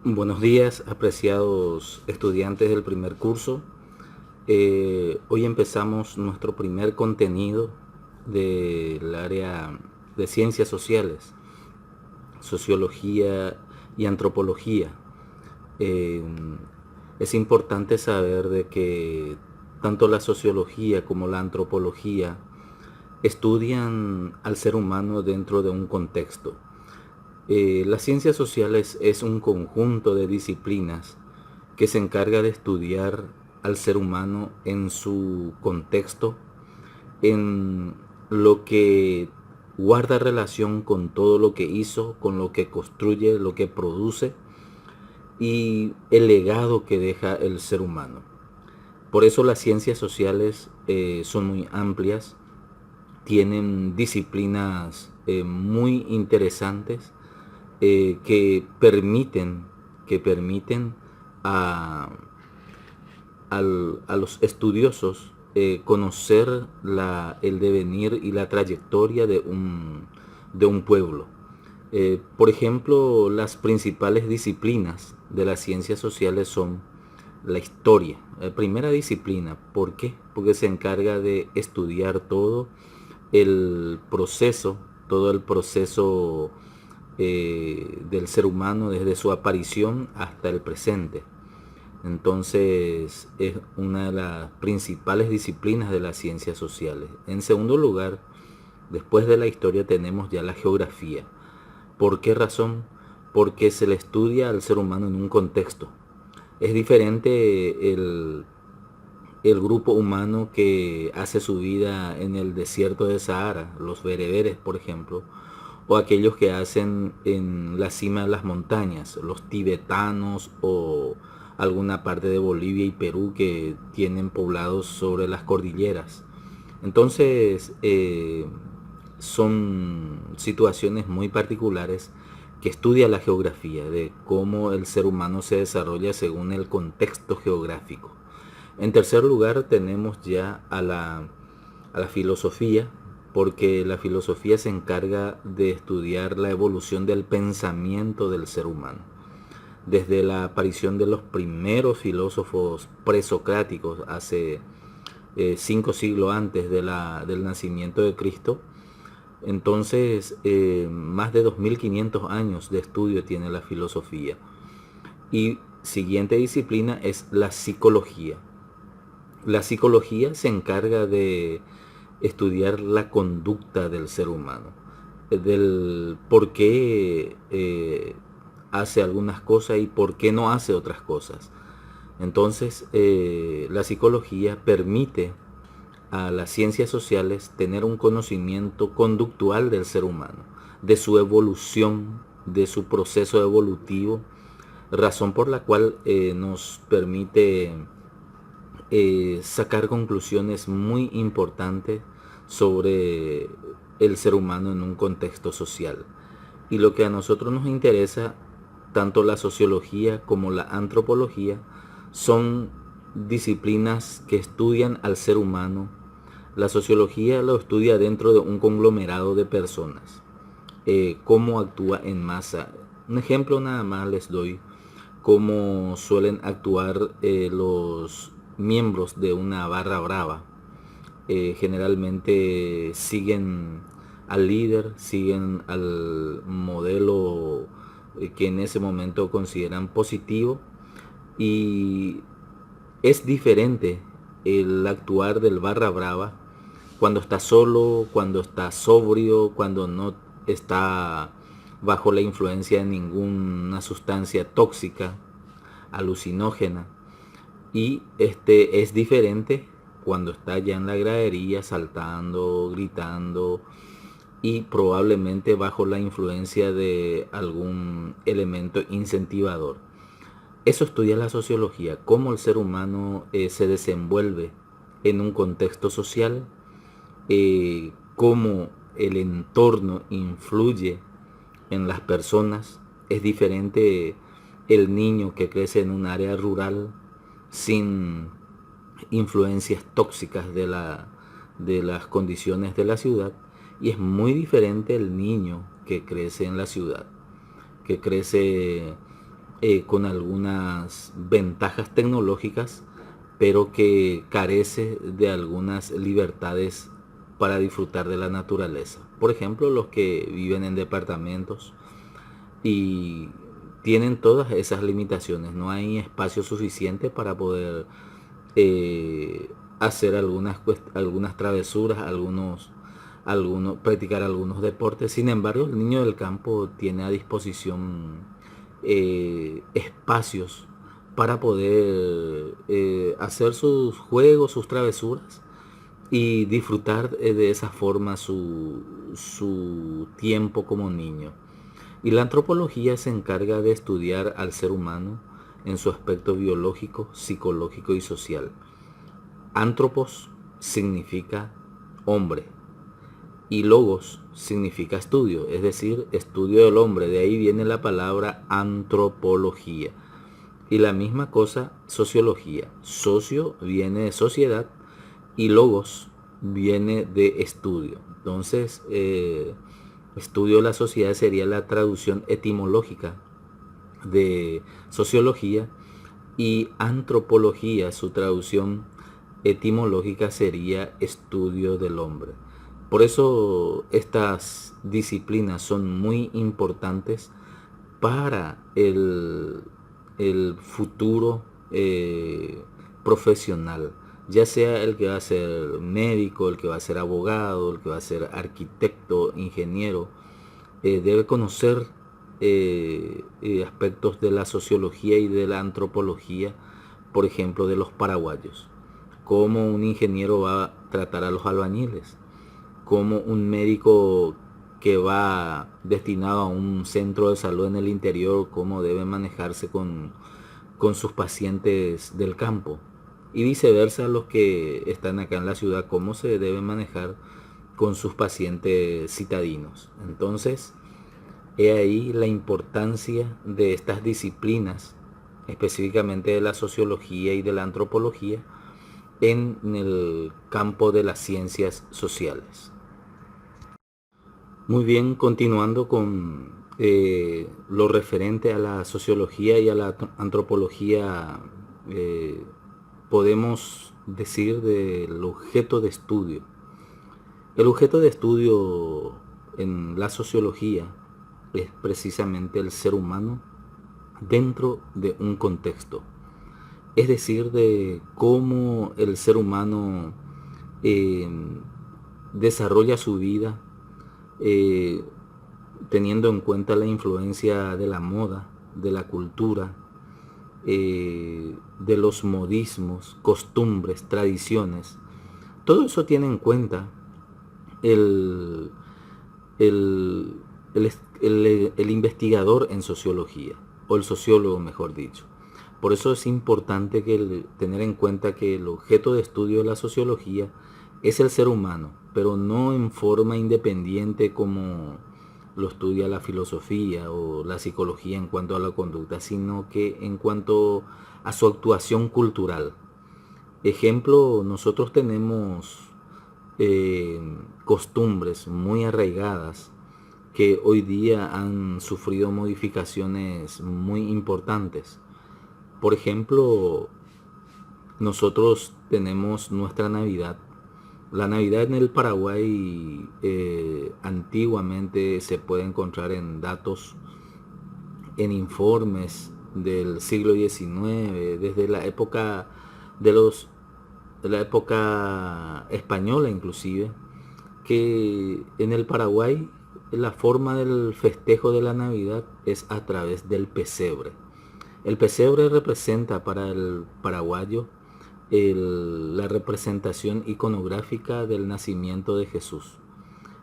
Buenos días, apreciados estudiantes del primer curso. Hoy empezamos nuestro primer contenido del área de ciencias sociales, sociología y antropología. Eh, es importante saber de que tanto la sociología como la antropología estudian al ser humano dentro de un contexto. Las ciencias sociales es un conjunto de disciplinas que se encarga de estudiar al ser humano en su contexto, en lo que guarda relación con todo lo que hizo, con lo que construye, lo que produce y el legado que deja el ser humano. Por eso las ciencias sociales son muy amplias, tienen disciplinas muy interesantes que permiten a, a los estudiosos conocer el devenir y la trayectoria de un pueblo. Por ejemplo, las principales disciplinas de las ciencias sociales son la historia, la primera disciplina. ¿Por qué? Porque se encarga de estudiar el proceso, todo el proceso del ser humano desde su aparición hasta el presente. Entonces es una de las principales disciplinas de las ciencias sociales. En segundo lugar, después de la historia tenemos ya la geografía. ¿Por qué razón? Porque se le estudia al ser humano en un contexto. Es diferente el grupo humano que hace su vida en el desierto de Sahara, los bereberes, por ejemplo, o aquellos que hacen en la cima de las montañas, los tibetanos o alguna parte de Bolivia y Perú que tienen poblados sobre las cordilleras. Entonces, son situaciones muy particulares que estudia la geografía, de cómo el ser humano se desarrolla según el contexto geográfico. En tercer lugar tenemos ya a la filosofía, porque la filosofía se encarga de estudiar la evolución del pensamiento del ser humano. Desde la aparición de los primeros filósofos presocráticos hace 5 siglos antes del nacimiento de Cristo, entonces más de 2500 años de estudio tiene la filosofía. Y siguiente disciplina es la psicología. La psicología se encarga de estudiar la conducta del ser humano, del por qué hace algunas cosas y por qué no hace otras cosas. Entonces, la psicología permite a las ciencias sociales tener un conocimiento conductual del ser humano, de su evolución, de su proceso evolutivo, razón por la cual nos permite sacar conclusiones muy importantes sobre el ser humano en un contexto social. Y lo que a nosotros nos interesa, tanto la sociología como la antropología, son disciplinas que estudian al ser humano. La sociología lo estudia dentro de un conglomerado de personas, cómo actúa en masa. Un ejemplo nada más les doy, cómo suelen actuar los miembros de una barra brava. Generalmente siguen al líder, siguen al modelo que en ese momento consideran positivo, y es diferente el actuar del barra brava cuando está solo, cuando está sobrio, cuando no está bajo la influencia de ninguna sustancia tóxica, alucinógena. Y es diferente cuando está ya en la gradería saltando, gritando y probablemente bajo la influencia de algún elemento incentivador. Eso estudia la sociología, cómo el ser humano se desenvuelve en un contexto social, cómo el entorno influye en las personas. Es diferente el niño que crece en un área rural sin influencias tóxicas de las condiciones de la ciudad, y es muy diferente el niño que crece en la ciudad, que crece con algunas ventajas tecnológicas, pero que carece de algunas libertades para disfrutar de la naturaleza. Por ejemplo, los que viven en departamentos y tienen todas esas limitaciones. No hay espacio suficiente para poder hacer algunas travesuras, practicar algunos deportes. Sin embargo, el niño del campo tiene a disposición espacios para poder hacer sus juegos, sus travesuras y disfrutar de esa forma su tiempo como niño. Y la antropología se encarga de estudiar al ser humano en su aspecto biológico, psicológico y social. Antropos significa hombre y logos significa estudio, es decir, estudio del hombre. De ahí viene la palabra antropología. Y la misma cosa, sociología. Socio viene de sociedad y logos viene de estudio. Entonces, estudio de la sociedad sería la traducción etimológica de sociología, y antropología, su traducción etimológica sería estudio del hombre. Por eso estas disciplinas son muy importantes para el futuro profesional, ya sea el que va a ser médico, el que va a ser abogado, el que va a ser arquitecto, ingeniero. Debe conocer aspectos de la sociología y de la antropología, por ejemplo, de los paraguayos. Cómo un ingeniero va a tratar a los albañiles, cómo un médico que va destinado a un centro de salud en el interior, cómo debe manejarse con sus pacientes del campo. Y viceversa, los que están acá en la ciudad, cómo se debe manejar con sus pacientes citadinos. Entonces, he ahí la importancia de estas disciplinas, específicamente de la sociología y de la antropología, en el campo de las ciencias sociales. Muy bien, continuando con lo referente a la sociología y a la antropología, podemos decir del objeto de estudio. El objeto de estudio en la sociología es precisamente el ser humano dentro de un contexto. Es decir, de cómo el ser humano desarrolla su vida teniendo en cuenta la influencia de la moda, de la cultura, de los modismos, costumbres, tradiciones. Todo eso tiene en cuenta el, el, el investigador en sociología, o el sociólogo mejor dicho. Por eso es importante tener en cuenta que el objeto de estudio de la sociología es el ser humano, pero no en forma independiente como lo estudia la filosofía o la psicología en cuanto a la conducta, sino que en cuanto a su actuación cultural. Ejemplo, nosotros tenemos costumbres muy arraigadas que hoy día han sufrido modificaciones muy importantes. Por ejemplo, nosotros tenemos nuestra Navidad. La Navidad en el Paraguay antiguamente se puede encontrar en datos, en informes del siglo XIX, desde la época de la época española inclusive, que en el Paraguay la forma del festejo de la Navidad es a través del pesebre. El pesebre representa para el paraguayo la representación iconográfica del nacimiento de Jesús.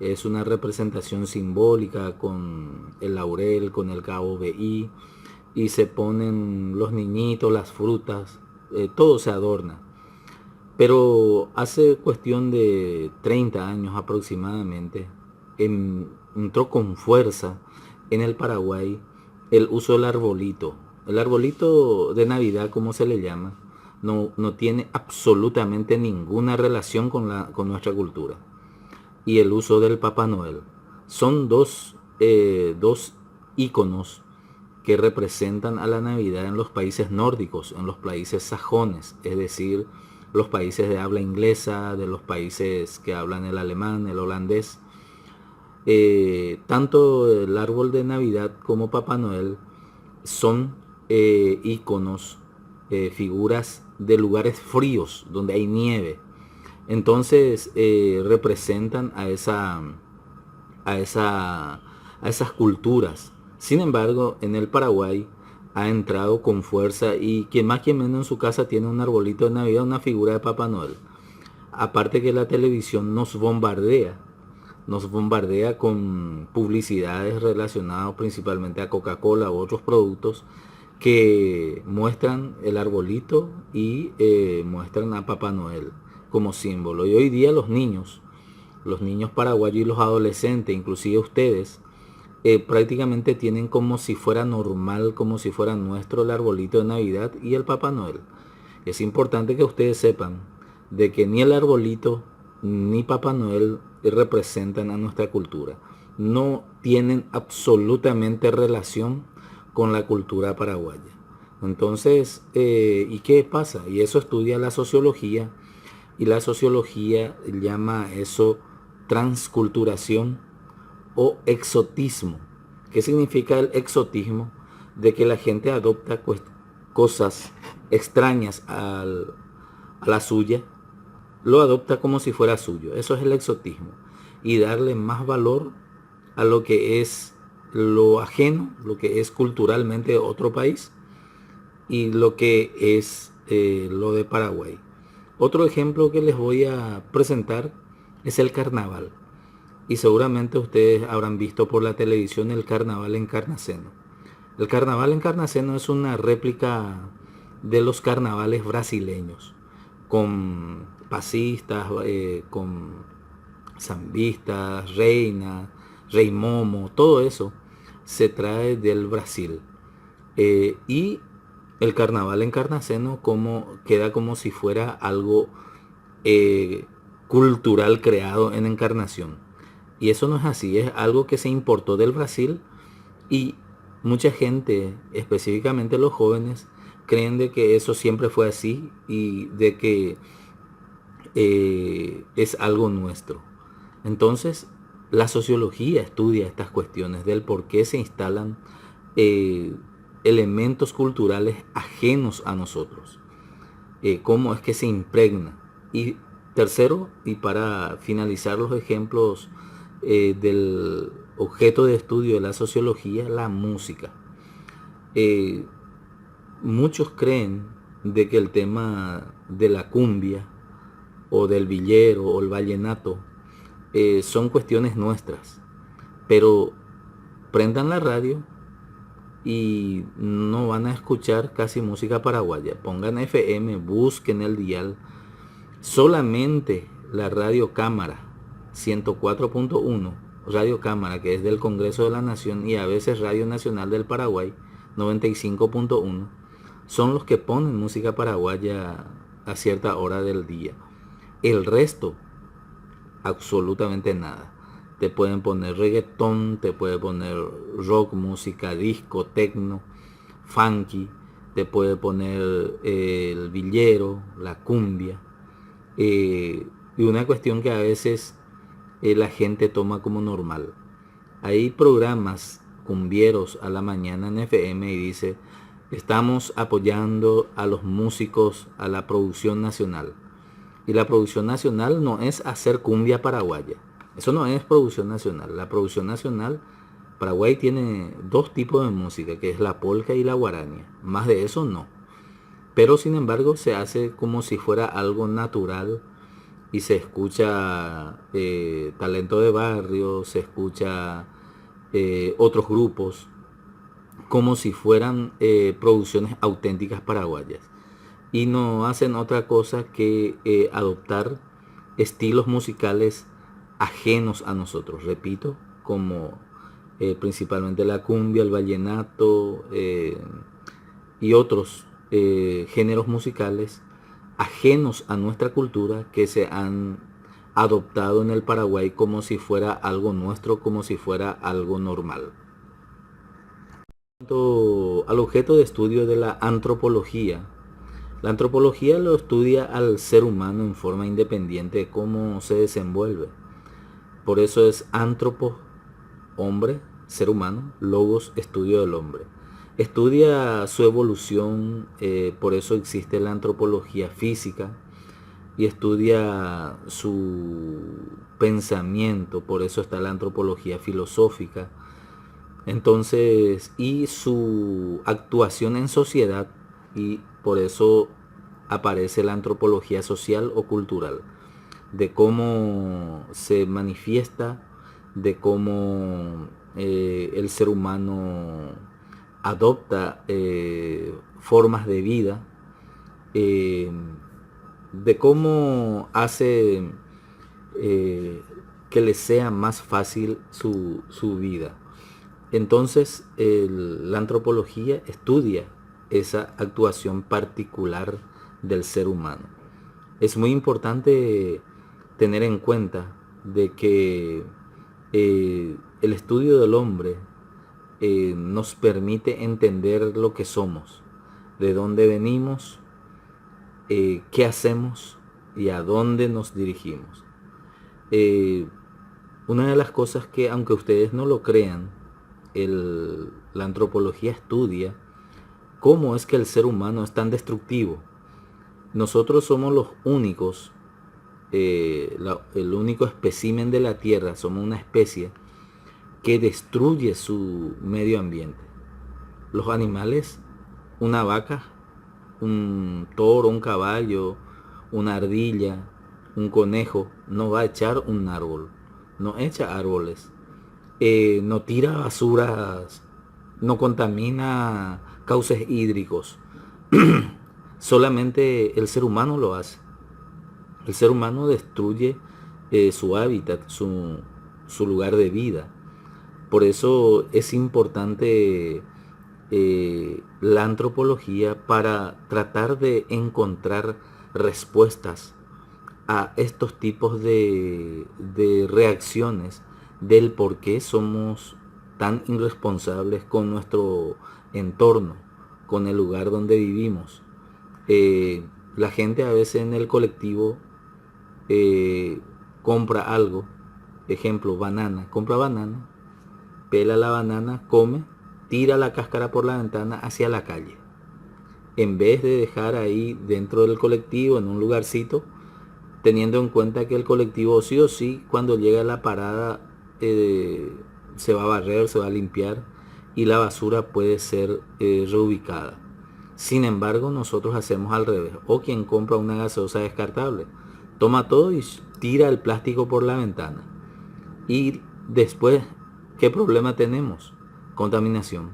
Es una representación simbólica con el laurel, con el cabo BI, y se ponen los niñitos, las frutas, todo se adorna. Pero hace cuestión de 30 años aproximadamente, entró con fuerza en el Paraguay el uso del arbolito. El arbolito de Navidad, como se le llama, no tiene absolutamente ninguna relación con nuestra cultura. Y el uso del Papá Noel. Son dos íconos que representan a la Navidad en los países nórdicos, en los países sajones, es decir, los países de habla inglesa, de los países que hablan el alemán, el holandés. Tanto el árbol de Navidad como Papá Noel son íconos, figuras de lugares fríos donde hay nieve. Entonces representan a esas culturas. Sin embargo, en el Paraguay ha entrado con fuerza y quien más quien menos en su casa tiene un arbolito de Navidad, una figura de Papá Noel. Aparte que la televisión nos bombardea con publicidades relacionadas principalmente a Coca-Cola u otros productos que muestran el arbolito y muestran a Papá Noel como símbolo. Y hoy día los niños paraguayos y los adolescentes, inclusive ustedes, prácticamente tienen como si fuera normal, como si fuera nuestro el arbolito de Navidad y el Papá Noel. Es importante que ustedes sepan de que ni el arbolito ni Papá Noel representan a nuestra cultura. No tienen absolutamente relación con la cultura paraguaya. Entonces, ¿y qué pasa? Y eso estudia la sociología, y la sociología llama eso transculturación o exotismo. ¿Qué significa el exotismo? De que la gente adopta cosas extrañas a la suya, lo adopta como si fuera suyo. Eso es el exotismo. Y darle más valor a lo que es lo ajeno, lo que es culturalmente de otro país y lo que es lo de Paraguay. Otro ejemplo que les voy a presentar es el carnaval. Y seguramente ustedes habrán visto por la televisión el carnaval en Carnaceno. El carnaval en Carnaceno es una réplica de los carnavales brasileños, con pasistas, con zambistas, reina, rey momo, todo eso se trae del Brasil. Y el carnaval en Carnaceno queda como si fuera algo cultural creado en Encarnación. Y eso no es así, es algo que se importó del Brasil y mucha gente, específicamente los jóvenes, creen de que eso siempre fue así y de que es algo nuestro. Entonces, la sociología estudia estas cuestiones del por qué se instalan elementos culturales ajenos a nosotros, cómo es que se impregna. Y tercero, y para finalizar los ejemplos del objeto de estudio de la sociología, la música. Muchos creen de que el tema de la cumbia o del villero o el vallenato son cuestiones nuestras, pero prendan la radio y no van a escuchar casi música paraguaya. Pongan FM, busquen el dial, solamente la radio Cámara 104.1, Radio Cámara, que es del Congreso de la Nación, y a veces Radio Nacional del Paraguay 95.1, son los que ponen música paraguaya a cierta hora del día. El resto, absolutamente nada. Te pueden poner reggaetón, te puede poner rock, música, disco, tecno, funky, te puede poner el villero, la cumbia. Y una cuestión que a veces la gente toma como normal. Hay programas cumbieros a la mañana en FM y dice, estamos apoyando a los músicos, a la producción nacional. Y la producción nacional no es hacer cumbia paraguaya. Eso no es producción nacional. La producción nacional, Paraguay tiene dos tipos de música, que es la polca y la guarania. Más de eso no. Pero sin embargo se hace como si fuera algo natural y se escucha talento de barrio, se escucha otros grupos como si fueran producciones auténticas paraguayas. Y no hacen otra cosa que adoptar estilos musicales ajenos a nosotros, repito, como principalmente la cumbia, el vallenato y otros géneros musicales ajenos a nuestra cultura que se han adoptado en el Paraguay como si fuera algo nuestro, como si fuera algo normal. Al objeto de estudio de la antropología. La antropología lo estudia al ser humano en forma independiente de cómo se desenvuelve. Por eso es antropo, hombre, ser humano, logos, estudio del hombre. Estudia su evolución, por eso existe la antropología física, y estudia su pensamiento, por eso está la antropología filosófica. Entonces, y su actuación en sociedad, y por eso aparece la antropología social o cultural, de cómo se manifiesta, de cómo el ser humano adopta formas de vida, eh, de cómo hace que le sea más fácil su vida. Entonces, la antropología estudia esa actuación particular del ser humano. Es muy importante tener en cuenta de que el estudio del hombre nos permite entender lo que somos, de dónde venimos, qué hacemos y a dónde nos dirigimos. Una de las cosas que, aunque ustedes no lo crean, la antropología estudia cómo es que el ser humano es tan destructivo. Nosotros somos los únicos, el único espécimen de la Tierra, somos una especie que destruye su medio ambiente. Los animales, una vaca, un toro, un caballo, una ardilla, un conejo, no va a echar un árbol, no echa árboles, no tira basuras, no contamina cauces hídricos. Solamente el ser humano lo hace. El ser humano destruye su hábitat, su lugar de vida. Por eso es importante la antropología para tratar de encontrar respuestas a estos tipos de reacciones del por qué somos tan irresponsables con nuestro entorno, con el lugar donde vivimos. La gente a veces en el colectivo compra algo, ejemplo, banana, compra banana, pela la banana, come, tira la cáscara por la ventana hacia la calle. En vez de dejar ahí dentro del colectivo, en un lugarcito, teniendo en cuenta que el colectivo sí o sí, cuando llega a la parada, se va a barrer, se va a limpiar y la basura puede ser reubicada. Sin embargo, nosotros hacemos al revés. O quien compra una gaseosa descartable, toma todo y tira el plástico por la ventana. Y después, ¿qué problema tenemos? Contaminación.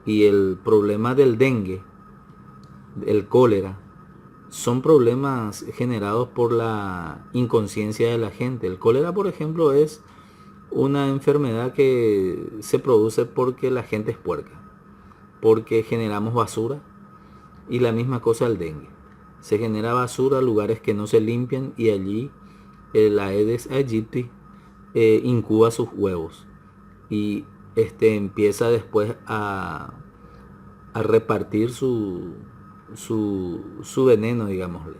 Y el problema del dengue, el cólera, son problemas generados por la inconsciencia de la gente. El cólera, por ejemplo, es una enfermedad que se produce porque la gente es puerca, porque generamos basura, y la misma cosa el dengue. Se genera basura, lugares que no se limpian, y allí el Aedes aegypti incuba sus huevos y empieza después a repartir su veneno, digámosle.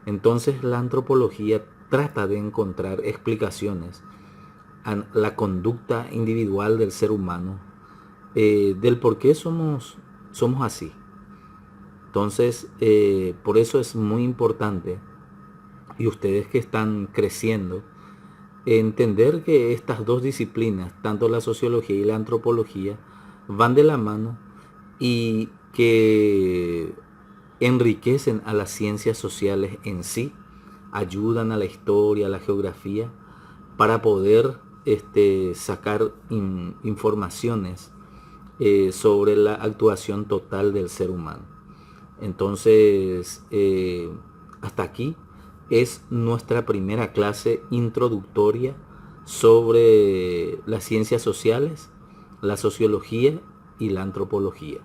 Entonces la antropología trata de encontrar explicaciones a la conducta individual del ser humano, del por qué somos así. Entonces, por eso es muy importante, y ustedes que están creciendo, entender que estas dos disciplinas, tanto la sociología y la antropología, van de la mano y que enriquecen a las ciencias sociales en sí, ayudan a la historia, a la geografía, para poder sacar informaciones sobre la actuación total del ser humano. Entonces, hasta aquí es nuestra primera clase introductoria sobre las ciencias sociales, la sociología y la antropología.